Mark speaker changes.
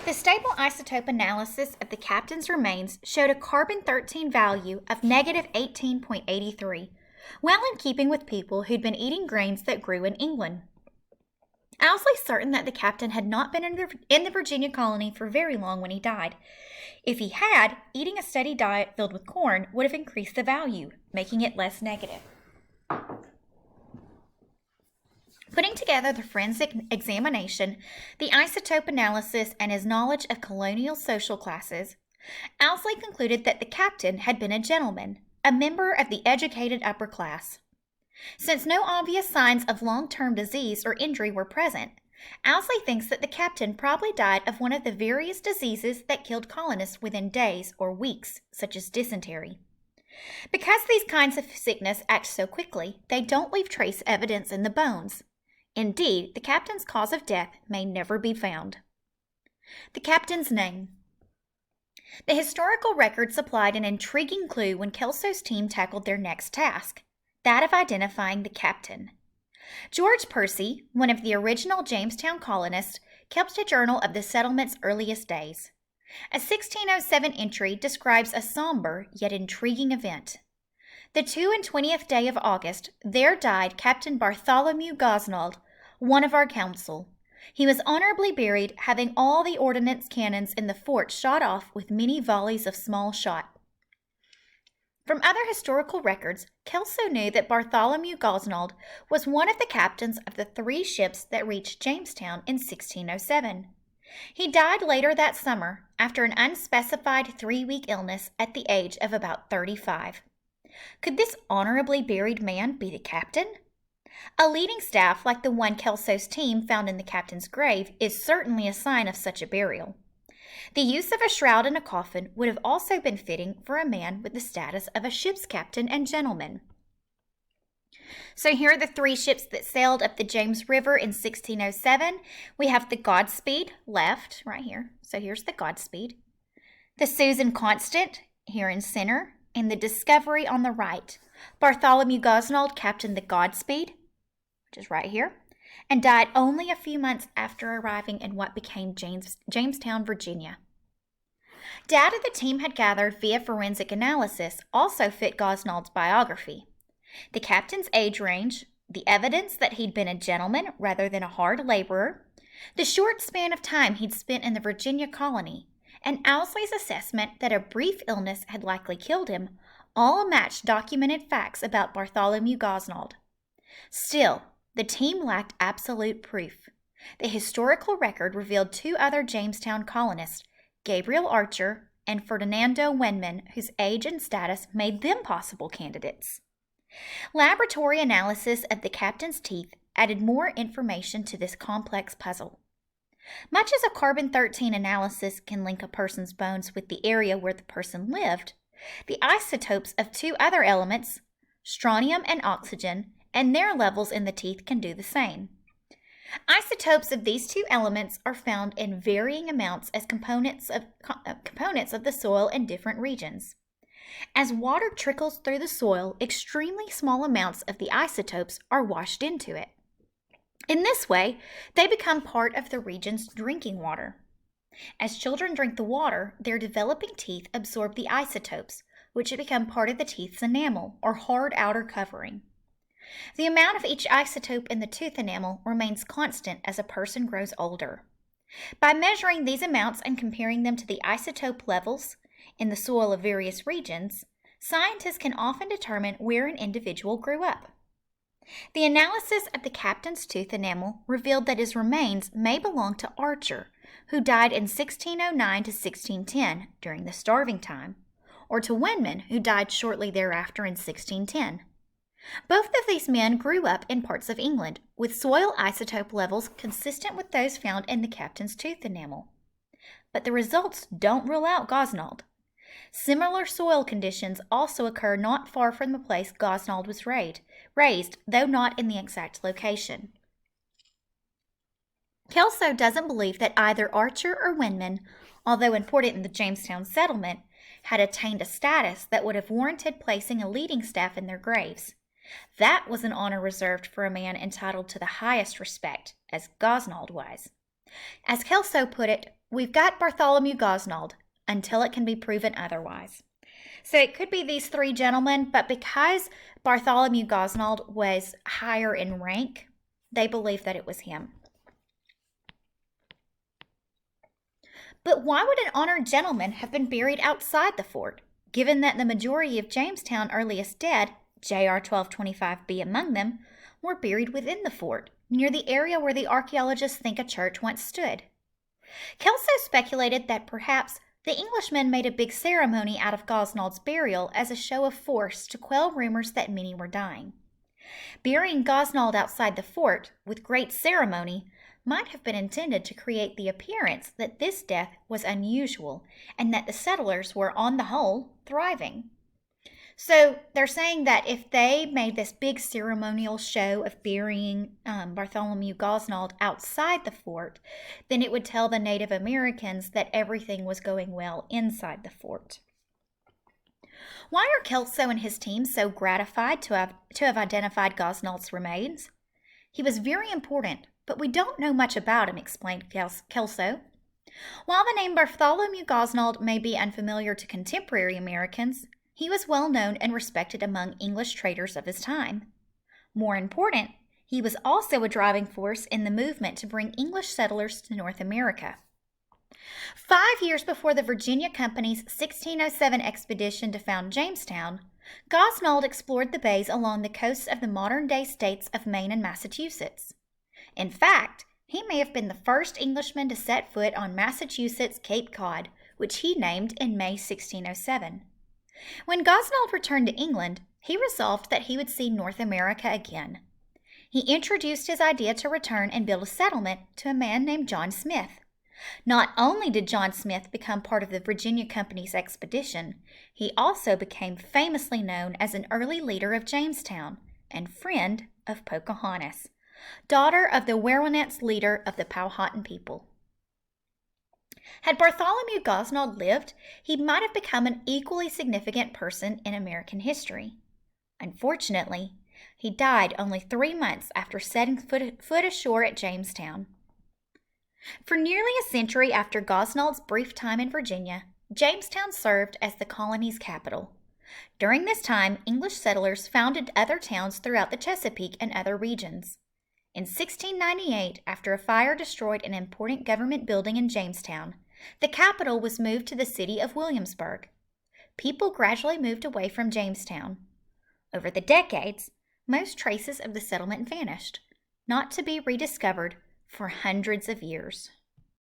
Speaker 1: The stable isotope analysis of the captain's remains showed a carbon-13 value of negative 18.83, well in keeping with people who'd been eating grains that grew in England. Owsley's certain that the captain had not been in the Virginia colony for very long when he died. If he had, eating a steady diet filled with corn would have increased the value, making it less negative. Putting together the forensic examination, the isotope analysis, and his knowledge of colonial social classes, Owsley concluded that the captain had been a gentleman, a member of the educated upper class. Since no obvious signs of long-term disease or injury were present, Owsley thinks that the captain probably died of one of the various diseases that killed colonists within days or weeks, such as dysentery. Because these kinds of sickness act so quickly, they don't leave trace evidence in the bones. Indeed, the captain's cause of death may never be found. The captain's name. The historical record supplied an intriguing clue when Kelso's team tackled their next task, that of identifying the captain. George Percy, one of the original Jamestown colonists, kept a journal of the settlement's earliest days. A 1607 entry describes a somber yet intriguing event. The 22nd day of August, there died Captain Bartholomew Gosnold, one of our council. He was honorably buried, having all the ordnance cannons in the fort shot off with many volleys of small shot. From other historical records, Kelso knew that Bartholomew Gosnold was one of the captains of the 3 ships that reached Jamestown in 1607. He died later that summer after an unspecified 3-week illness at the age of about 35. Could this honorably buried man be the captain? A leading staff like the one Kelso's team found in the captain's grave is certainly a sign of such a burial. The use of a shroud and a coffin would have also been fitting for a man with the status of a ship's captain and gentleman. So here are the 3 ships that sailed up the James River in 1607. We have the Godspeed left, right here. So here's the Godspeed. The Susan Constant here in center, and the Discovery on the right. Bartholomew Gosnold captained the Godspeed, which is right here, and died only a few months after arriving in what became Jamestown, Virginia. Data the team had gathered via forensic analysis also fit Gosnold's biography. The captain's age range, the evidence that he'd been a gentleman rather than a hard laborer, the short span of time he'd spent in the Virginia colony, and Owsley's assessment that a brief illness had likely killed him, all matched documented facts about Bartholomew Gosnold. Still, the team lacked absolute proof. The historical record revealed 2 other Jamestown colonists, Gabriel Archer and Ferdinando Wenman, whose age and status made them possible candidates. Laboratory analysis of the captain's teeth added more information to this complex puzzle. Much as a carbon-13 analysis can link a person's bones with the area where the person lived, the isotopes of 2 other elements, strontium and oxygen, and their levels in the teeth can do the same. Isotopes of these 2 elements are found in varying amounts as components of the soil in different regions. As water trickles through the soil, extremely small amounts of the isotopes are washed into it. In this way, they become part of the region's drinking water. As children drink the water, their developing teeth absorb the isotopes, which become part of the teeth's enamel, or hard outer covering. The amount of each isotope in the tooth enamel remains constant as a person grows older. By measuring these amounts and comparing them to the isotope levels in the soil of various regions, scientists can often determine where an individual grew up. The analysis of the captain's tooth enamel revealed that his remains may belong to Archer, who died in 1609 to 1610 during the starving time, or to Wenman, who died shortly thereafter in 1610. Both of these men grew up in parts of England, with soil isotope levels consistent with those found in the captain's tooth enamel. But the results don't rule out Gosnold. Similar soil conditions also occur not far from the place Gosnold was raised, though not in the exact location. Kelso doesn't believe that either Archer or Wenman, although important in the Jamestown settlement, had attained a status that would have warranted placing a leading staff in their graves. That was an honor reserved for a man entitled to the highest respect, as Gosnold was. As Kelso put it, we've got Bartholomew Gosnold until it can be proven otherwise. So it could be these three gentlemen, but because Bartholomew Gosnold was higher in rank, they believe that it was him. But why would an honored gentleman have been buried outside the fort, given that the majority of Jamestown earliest dead, J.R. 1225b among them, were buried within the fort, near the area where the archaeologists think a church once stood? Kelso speculated that perhaps the Englishmen made a big ceremony out of Gosnold's burial as a show of force to quell rumors that many were dying. Burying Gosnold outside the fort with great ceremony might have been intended to create the appearance that this death was unusual and that the settlers were, on the whole, thriving. So they're saying that if they made this big ceremonial show of burying Bartholomew Gosnold outside the fort, then it would tell the Native Americans that everything was going well inside the fort. Why are Kelso and his team so gratified to have identified Gosnold's remains? He was very important, but we don't know much about him, explained Kelso. While the name Bartholomew Gosnold may be unfamiliar to contemporary Americans, he was well known and respected among English traders of his time. More important, he was also a driving force in the movement to bring English settlers to North America. 5 years before the Virginia Company's 1607 expedition to found Jamestown, Gosnold explored the bays along the coasts of the modern-day states of Maine and Massachusetts. In fact, he may have been the first Englishman to set foot on Massachusetts Cape Cod, which he named in May 1607. When Gosnold returned to England, he resolved that he would see North America again. He introduced his idea to return and build a settlement to a man named John Smith. Not only did John Smith become part of the Virginia Company's expedition, he also became famously known as an early leader of Jamestown and friend of Pocahontas, daughter of the Werowance leader of the Powhatan people. Had Bartholomew Gosnold lived, he might have become an equally significant person in American history. Unfortunately, he died only 3 months after setting foot ashore at Jamestown. For nearly a century after Gosnold's brief time in Virginia, Jamestown served as the colony's capital. During this time, English settlers founded other towns throughout the Chesapeake and other regions. In 1698, after a fire destroyed an important government building in Jamestown, the capital was moved to the city of Williamsburg. People gradually moved away from Jamestown. Over the decades, most traces of the settlement vanished, not to be rediscovered for hundreds of years.